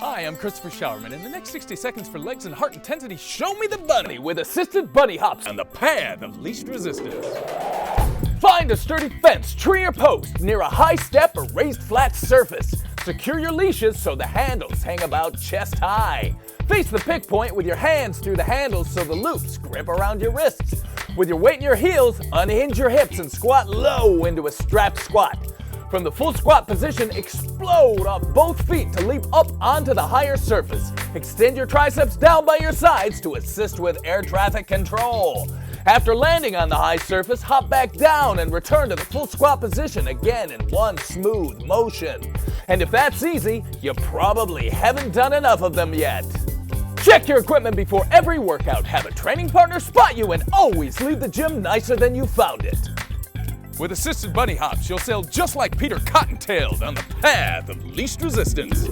Hi, I'm Christopher Showerman. In the next 60 seconds for legs and heart intensity, show me the bunny with assisted bunny hops on the path of least resistance. Find a sturdy fence, tree, or post near a high step or raised flat surface. Secure your leashes so the handles hang about chest high. Face the pick point with your hands through the handles so the loops grip around your wrists. With your weight in your heels, unhinge your hips and squat low into a strapped squat. From the full squat position, explode off both feet to leap up onto the higher surface. Extend your triceps down by your sides to assist with air traffic control. After landing on the high surface, hop back down and return to the full squat position again in one smooth motion. And if that's easy, you probably haven't done enough of them yet. Check your equipment before every workout, have a training partner spot you, and always leave the gym nicer than you found it. With assisted bunny hops, you'll sail just like Peter Cottontail down the path of least resistance.